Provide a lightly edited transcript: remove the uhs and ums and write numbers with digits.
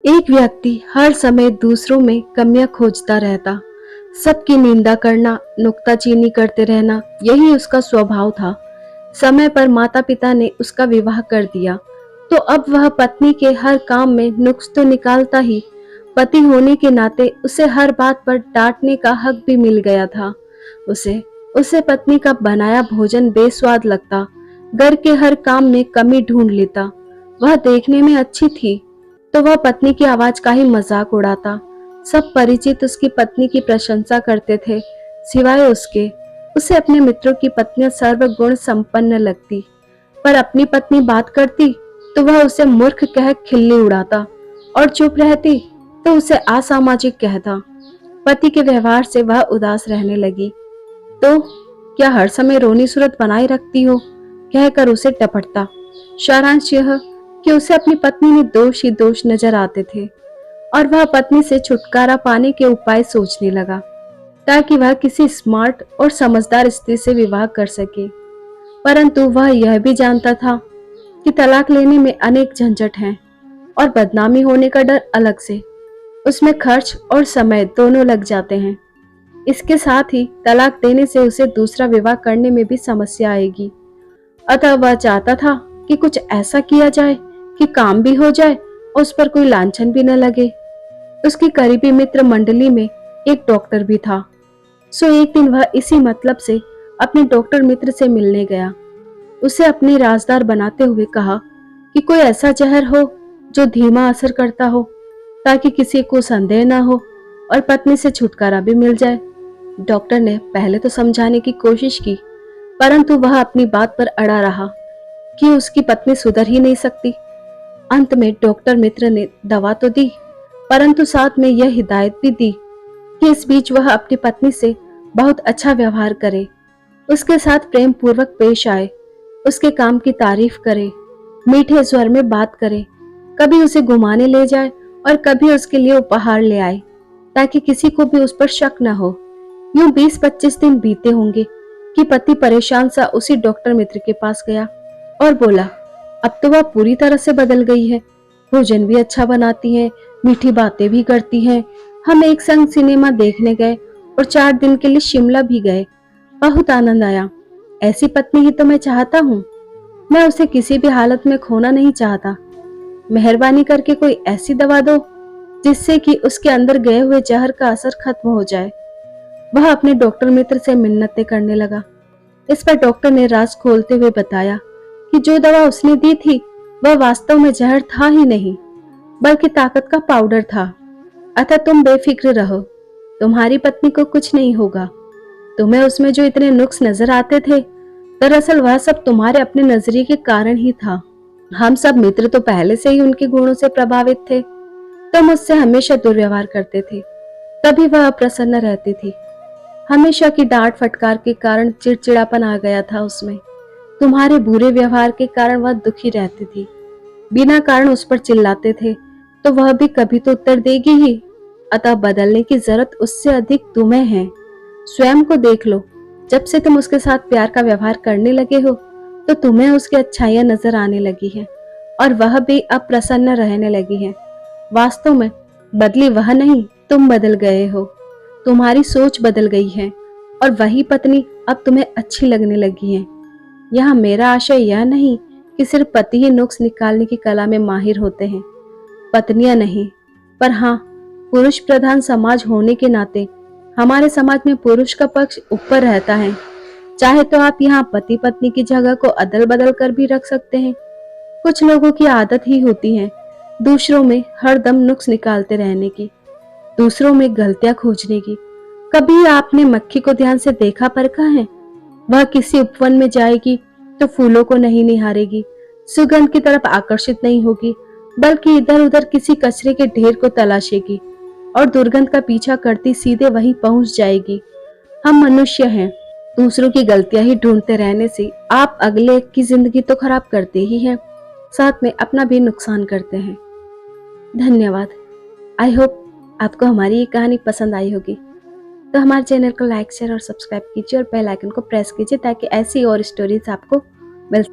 एक व्यक्ति हर समय दूसरों में कमियां खोजता रहता। सबकी निंदा करना, नुक्ताचीनी करते रहना, यही उसका स्वभाव था। समय पर माता पिता ने उसका विवाह कर दिया, तो अब वह पत्नी के हर काम में नुक्स तो निकालता ही, पति होने के नाते उसे हर बात पर डांटने का हक भी मिल गया था। उसे उसे पत्नी का बनाया भोजन बेस्वाद लगता, घर के हर काम में कमी ढूंढ लेता। वह देखने में अच्छी थी तो वह पत्नी की आवाज का ही मजाक उड़ाता। सब परिचित उसकी पत्नी की प्रशंसा करते थे, सिवाय उसके। उसे अपने मित्रों की पत्नियां सर्वगुण संपन्न लगती, पर अपनी पत्नी बात करती तो वह उसे मूर्ख कह खिल्ली उड़ाता, और चुप रहती तो उसे असामाजिक कहता। पति के व्यवहार से वह उदास रहने लगी। तो क्या हर समय रोनी सूरत बनाए रखती हो, कहकर उसे टपटता। सारांश यह कि उसे अपनी पत्नी में दोष ही दोष नजर आते थे, और वह पत्नी से छुटकारा पाने के उपाय सोचने लगा, ताकि वह किसी स्मार्ट और समझदार स्त्री से विवाह कर सके। परंतु वह यह भी जानता था कि तलाक लेने में अनेक झंझट हैं, और बदनामी होने का डर अलग से। उसमें खर्च और समय दोनों लग जाते हैं। इसके साथ ही तलाक देने से उसे दूसरा विवाह करने में भी समस्या आएगी। अतः वह चाहता था कि कुछ ऐसा किया जाए कि काम भी हो जाए और उस पर कोई लांछन भी न लगे। उसकी करीबी मित्र मंडली में एक डॉक्टर भी था। सो एक दिन वह इसी मतलब से अपने डॉक्टर मित्र से मिलने गया। उसे अपने राजदार बनाते हुए कहा कि कोई ऐसा जहर हो जो धीमा असर करता हो, ताकि किसी को संदेह न हो और पत्नी से छुटकारा भी मिल जाए। डॉक्टर ने पहले तो समझाने की कोशिश की, परंतु वह अपनी बात पर अड़ा रहा कि उसकी पत्नी सुधर ही नहीं सकती। अंत में डॉक्टर मित्र ने दवा तो दी, परंतु साथ में यह हिदायत भी दी कि इस बीच वह अपनी पत्नी से बहुत अच्छा व्यवहार करे, उसके साथ प्रेम पूर्वक पेश आए, उसके काम की तारीफ करे, मीठे स्वर में बात करे, कभी उसे घुमाने ले जाए और कभी उसके लिए उपहार ले आए, ताकि किसी को भी उस पर शक न हो। यूं 20-25 दिन बीते होंगे कि पति परेशान सा उसी डॉक्टर मित्र के पास गया और बोला, अब तो वह पूरी तरह से बदल गई है। भोजन भी अच्छा बनाती है, मीठी बातें भी करती है। हम एक संग सिनेमा देखने गए और 4 दिन के लिए शिमला भी गए। बहुत आनंद आया। ऐसी पत्नी ही तो मैं चाहता हूँ। मैं उसे किसी भी हालत में खोना नहीं चाहता। मेहरबानी करके कोई ऐसी दवा दो जिससे कि उसके अंदर गए हुए जहर का असर खत्म हो जाए। वह अपने डॉक्टर मित्र से मिन्नतें करने लगा। इस पर डॉक्टर ने राज खोलते हुए बताया कि जो दवा उसने दी थी वह वास्तव में जहर था ही नहीं, बल्कि ताकत का पाउडर था। अतः तुम बेफिक्र रहो, तुम्हारी पत्नी को कुछ नहीं होगा। तुम्हें उसमें जो इतने नुक्स नजर आते थे, दरअसल वह सब तुम्हारे अपने नजरिए के कारण ही था। हम सब मित्र तो पहले से ही उनके गुणों से प्रभावित थे। तुम उससे हमेशा दुर्व्यवहार करते थे, तभी वह अप्रसन्न रहती थी। हमेशा की डांट फटकार के कारण चिड़चिड़ापन आ गया था उसमें। तुम्हारे बुरे व्यवहार के कारण वह दुखी रहती थी। बिना कारण उस पर चिल्लाते थे तो वह भी कभी तो उत्तर देगी ही। अतः बदलने की जरूरत उससे अधिक तुम्हें है। स्वयं को देख लो। जब से तुम उसके साथ प्यार का व्यवहार करने लगे हो तो तुम्हें उसकी अच्छाइयां नजर आने लगी है, और वह भी अब प्रसन्न रहने लगी है। वास्तव में बदली वह नहीं, तुम बदल गए हो। तुम्हारी सोच बदल गई है, और वही पत्नी अब तुम्हें अच्छी लगने लगी है। यहाँ मेरा आशय यह नहीं कि सिर्फ पति ही नुक्स निकालने की कला में माहिर होते हैं, पत्नियां नहीं। पर हाँ, पुरुष प्रधान समाज होने के नाते हमारे समाज में पुरुष का पक्ष ऊपर रहता है। चाहे तो आप यहाँ पति पत्नी की जगह को अदल बदल कर भी रख सकते हैं। कुछ लोगों की आदत ही होती है दूसरों में हर दम नुक्स निकालते रहने की, दूसरों में गलतियां खोजने की। कभी आपने मक्खी को ध्यान से देखा परखा है? वह किसी उपवन में जाएगी तो फूलों को नहीं निहारेगी, सुगंध की तरफ आकर्षित नहीं होगी, बल्कि इधर उधर किसी कचरे के ढेर को तलाशेगी और दुर्गंध का पीछा करती सीधे वहीं पहुंच जाएगी। हम मनुष्य हैं, दूसरों की गलतियां ही ढूंढते रहने से आप अगले की जिंदगी तो खराब करते ही हैं, साथ में अपना भी नुकसान करते हैं। धन्यवाद। आई होप आपको हमारी ये कहानी पसंद आई होगी। तो हमारे चैनल को लाइक शेयर और सब्सक्राइब कीजिए और बेल आइकन को प्रेस कीजिए, ताकि ऐसी और स्टोरीज आपको मिल